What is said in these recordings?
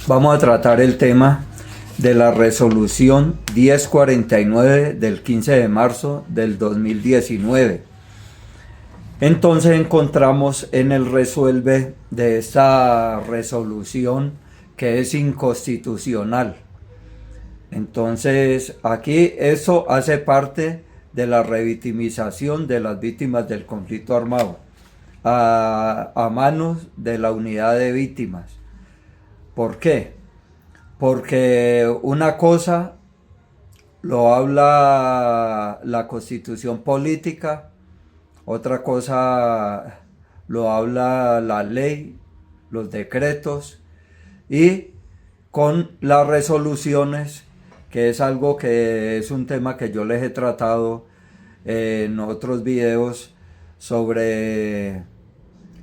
Vamos a tratar el tema de la resolución 1049 del 15 de marzo del 2019. Entonces encontramos en el resuelve de esta resolución que es inconstitucional. Entonces aquí eso hace parte de la revictimización de las víctimas del conflicto armado a manos de la unidad de víctimas. ¿Por qué? Porque una cosa lo habla la constitución política, otra cosa lo habla la ley, los decretos, y con las resoluciones, que es algo que es un tema que yo les he tratado en otros videos sobre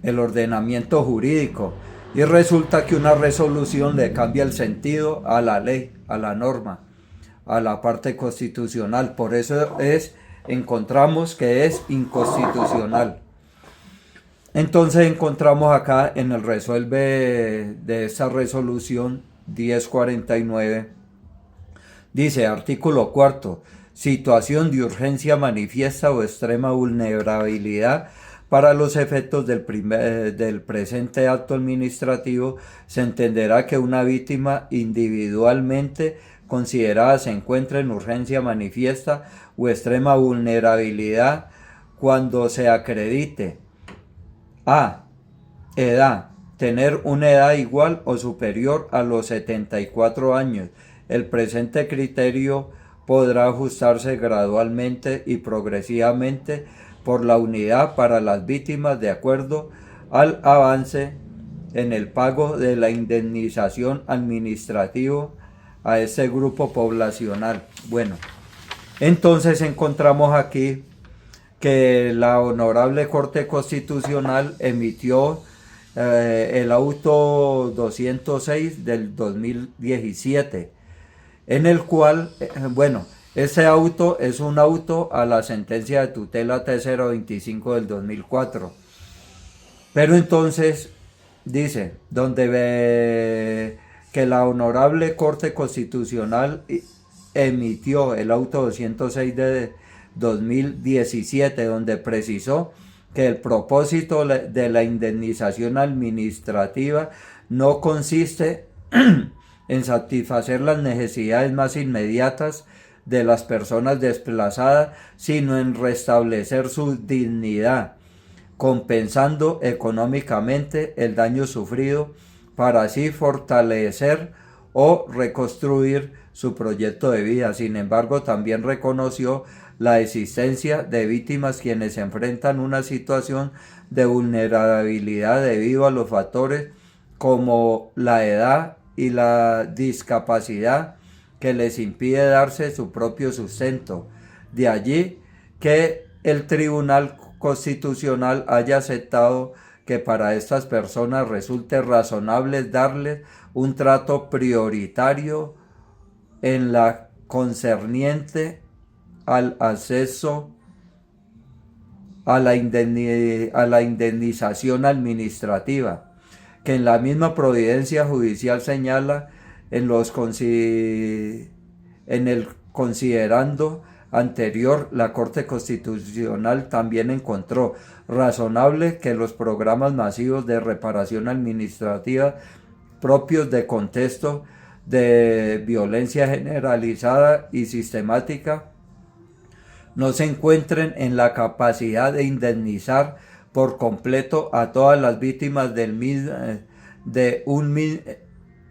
el ordenamiento jurídico. Y resulta que una resolución le cambia el sentido a la ley, a la norma, a la parte constitucional. Por eso encontramos que es inconstitucional. Entonces encontramos acá en el resuelve de esa resolución 1049, dice artículo 4, situación de urgencia manifiesta o extrema vulnerabilidad. Para los efectos del presente acto administrativo, se entenderá que una víctima individualmente considerada se encuentra en urgencia manifiesta o extrema vulnerabilidad cuando se acredite a. Edad. Tener una edad igual o superior a los 74 años. El presente criterio podrá ajustarse gradualmente y progresivamente por la unidad para las víctimas de acuerdo al avance en el pago de la indemnización administrativa a ese grupo poblacional. Bueno, entonces encontramos aquí que la Honorable Corte Constitucional emitió el auto 206 del 2017, en el cual, ese auto es un auto a la sentencia de tutela T025 del 2004. Pero entonces dice, donde ve que la Honorable Corte Constitucional emitió el auto 206 de 2017, donde precisó que el propósito de la indemnización administrativa no consiste en satisfacer las necesidades más inmediatas de las personas desplazadas, sino en restablecer su dignidad, compensando económicamente el daño sufrido para así fortalecer o reconstruir su proyecto de vida. Sin embargo, también reconoció la existencia de víctimas quienes enfrentan una situación de vulnerabilidad debido a los factores como la edad y la discapacidad que les impide darse su propio sustento. De allí que el Tribunal Constitucional haya aceptado que para estas personas resulte razonable darles un trato prioritario en la concerniente al acceso a la indemnización administrativa, que en la misma providencia judicial señala en el considerando anterior, la Corte Constitucional también encontró razonable que los programas masivos de reparación administrativa propios de contexto de violencia generalizada y sistemática no se encuentren en la capacidad de indemnizar por completo a todas las víctimas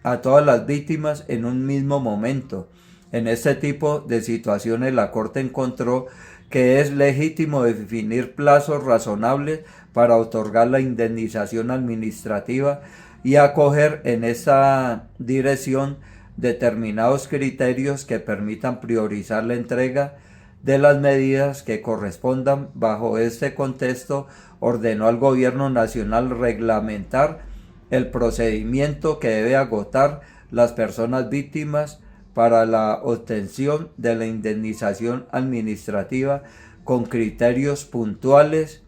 a todas las víctimas en un mismo momento. En este tipo de situaciones la Corte encontró que es legítimo definir plazos razonables para otorgar la indemnización administrativa y acoger en esa dirección determinados criterios que permitan priorizar la entrega de las medidas que correspondan. Bajo este contexto, ordenó al Gobierno Nacional reglamentar el procedimiento que debe agotar las personas víctimas para la obtención de la indemnización administrativa con criterios puntuales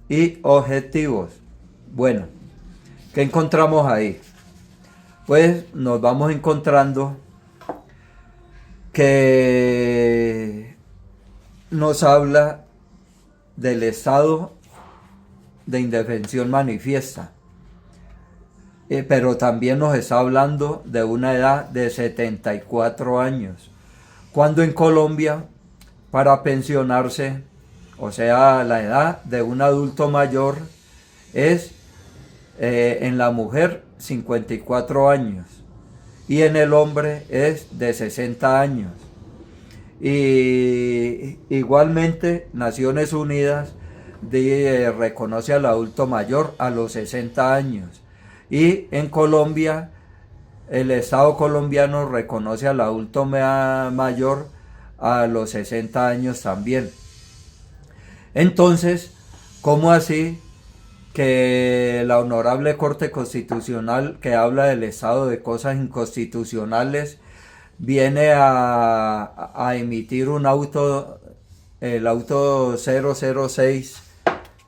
y objetivos. Bueno, ¿qué encontramos ahí? pues nos vamos encontrando que nos habla del estado de indefensión manifiesta, pero también nos está hablando de una edad de 74 años, cuando en Colombia, para pensionarse, o sea, la edad de un adulto mayor es en la mujer 54 años y en el hombre es de 60 años. Y igualmente Naciones Unidas reconoce al adulto mayor a los 60 años. Y en Colombia, el Estado colombiano reconoce al adulto mayor a los 60 años también. Entonces, ¿cómo así que la Honorable Corte Constitucional, que habla del estado de cosas inconstitucionales, viene a emitir un auto, el auto 006,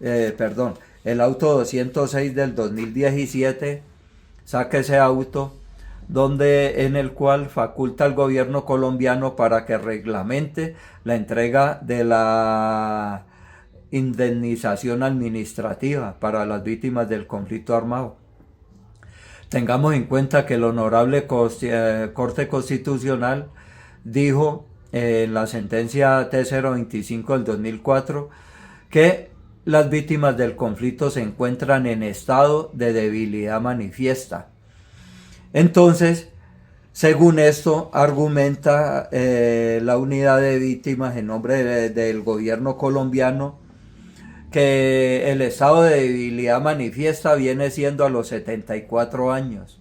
el auto 206 del 2017, saca ese auto en el cual faculta al gobierno colombiano para que reglamente la entrega de la indemnización administrativa para las víctimas del conflicto armado. Tengamos en cuenta que la Honorable Corte Constitucional dijo en la sentencia T025 del 2004 que las víctimas del conflicto se encuentran en estado de debilidad manifiesta. Entonces, según esto, argumenta la unidad de víctimas en nombre del gobierno colombiano que el estado de debilidad manifiesta viene siendo a los 74 años.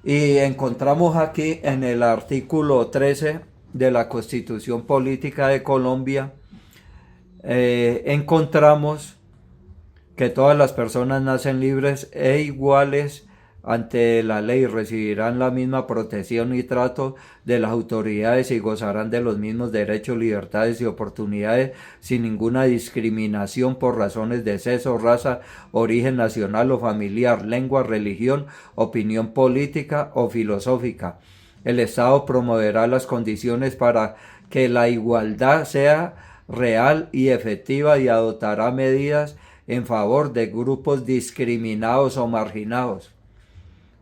Y encontramos aquí en el artículo 13 de la Constitución Política de Colombia, encontramos que todas las personas nacen libres e iguales ante la ley, recibirán la misma protección y trato de las autoridades y gozarán de los mismos derechos, libertades y oportunidades sin ninguna discriminación por razones de sexo, raza, origen nacional o familiar, lengua, religión, opinión política o filosófica. El Estado promoverá las condiciones para que la igualdad sea real y efectiva y adoptará medidas en favor de grupos discriminados o marginados.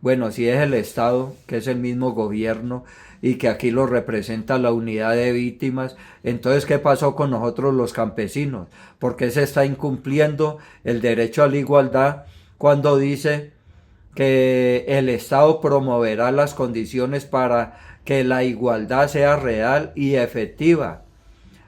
Bueno, si es el Estado, que es el mismo gobierno y que aquí lo representa la unidad de víctimas, entonces ¿qué pasó con nosotros los campesinos? ¿Por qué se está incumpliendo el derecho a la igualdad cuando dice que el Estado promoverá las condiciones para que la igualdad sea real y efectiva?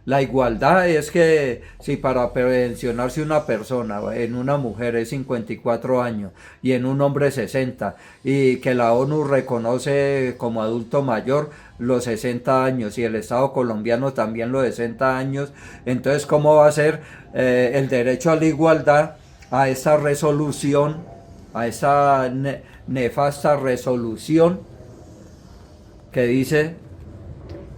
La igualdad es que si para pensionarse una persona, en una mujer es 54 años y en un hombre 60, y que la ONU reconoce como adulto mayor los 60 años y el Estado colombiano también los 60 años, entonces ¿cómo va a ser el derecho a la igualdad a esa resolución, a esa nefasta resolución que dice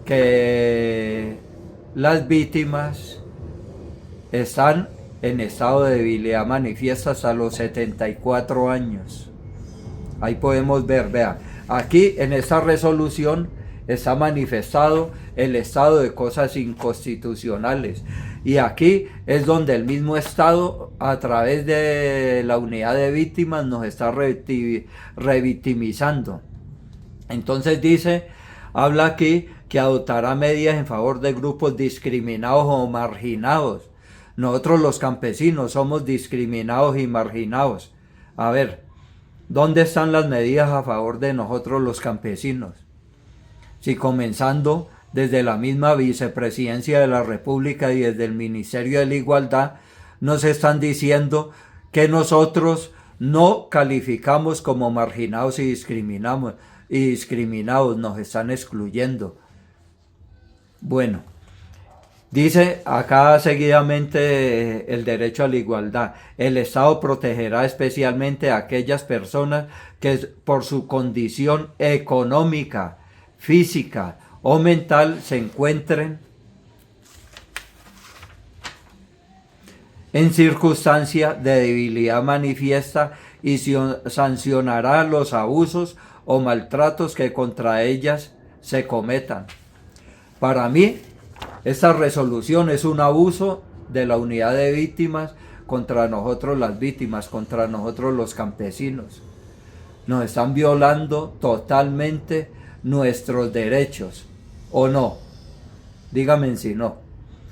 que las víctimas están en estado de debilidad manifiesta hasta los 74 años? Ahí podemos ver, vean, aquí en esta resolución está manifestado el estado de cosas inconstitucionales. Y aquí es donde el mismo Estado, a través de la unidad de víctimas, nos está revictimizando. Entonces habla aquí que adoptará medidas en favor de grupos discriminados o marginados. Nosotros los campesinos somos discriminados y marginados. A ver, ¿dónde están las medidas a favor de nosotros los campesinos? Si comenzando desde la misma Vicepresidencia de la República y desde el Ministerio de la Igualdad nos están diciendo que nosotros no calificamos como marginados y discriminados, nos están excluyendo. Bueno, dice acá seguidamente el derecho a la igualdad. El Estado protegerá especialmente a aquellas personas que por su condición económica, física o mental se encuentren en circunstancia de debilidad manifiesta y sancionará los abusos o maltratos que contra ellas se cometan. Para mí, esta resolución es un abuso de la unidad de víctimas contra nosotros las víctimas, contra nosotros los campesinos. Nos están violando totalmente nuestros derechos, ¿o no? Dígame si no.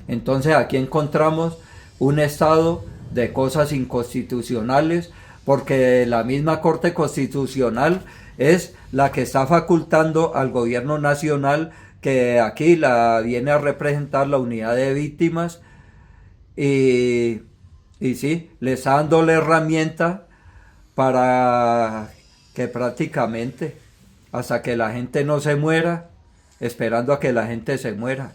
Entonces aquí encontramos un estado de cosas inconstitucionales, porque la misma Corte Constitucional es la que está facultando al gobierno nacional, que aquí la viene a representar la unidad de víctimas, y sí, le está dando la herramienta para que prácticamente hasta que la gente no se muera, esperando a que la gente se muera,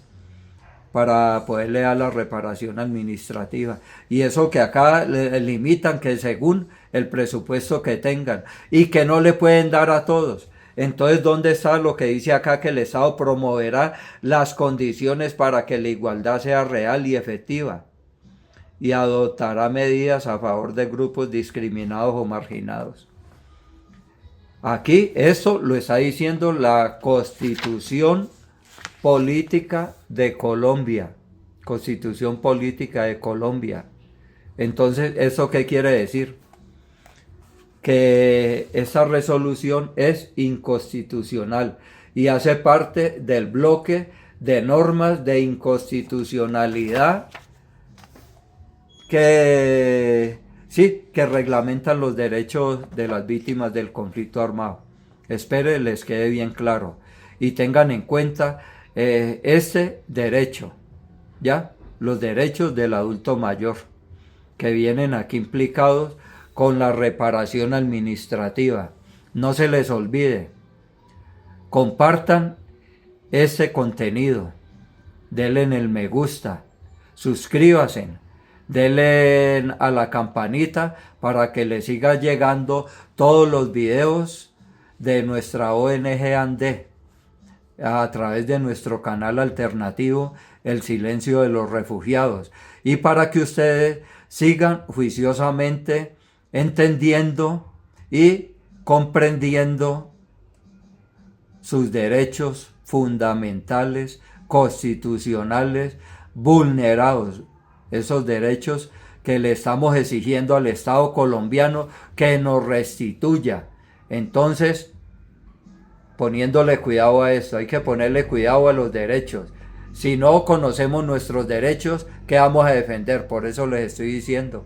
para poderle dar la reparación administrativa. Y eso que acá le limitan, que según el presupuesto que tengan, y que no le pueden dar a todos. Entonces, ¿dónde está lo que dice acá, que el Estado promoverá las condiciones para que la igualdad sea real y efectiva, y adoptará medidas a favor de grupos discriminados o marginados? Aquí eso lo está diciendo la Constitución Política de Colombia. Constitución Política de Colombia. Entonces, ¿eso qué quiere decir? Que esa resolución es inconstitucional y hace parte del bloque de normas de inconstitucionalidad que reglamentan los derechos de las víctimas del conflicto armado. Espero les quede bien claro y tengan en cuenta este derecho, ¿ya? Los derechos del adulto mayor, que vienen aquí implicados con la reparación administrativa. No se les olvide, compartan este contenido, denle en el me gusta, suscríbanse, denle a la campanita para que les siga llegando todos los videos de nuestra ONG Andé a través de nuestro canal alternativo El Silencio de los Refugiados, y para que ustedes sigan juiciosamente entendiendo y comprendiendo sus derechos fundamentales, constitucionales, vulnerados, esos derechos que le estamos exigiendo al Estado colombiano que nos restituya. Entonces, poniéndole cuidado a esto, hay que ponerle cuidado a los derechos. Si no conocemos nuestros derechos, ¿qué vamos a defender? Por eso les estoy diciendo.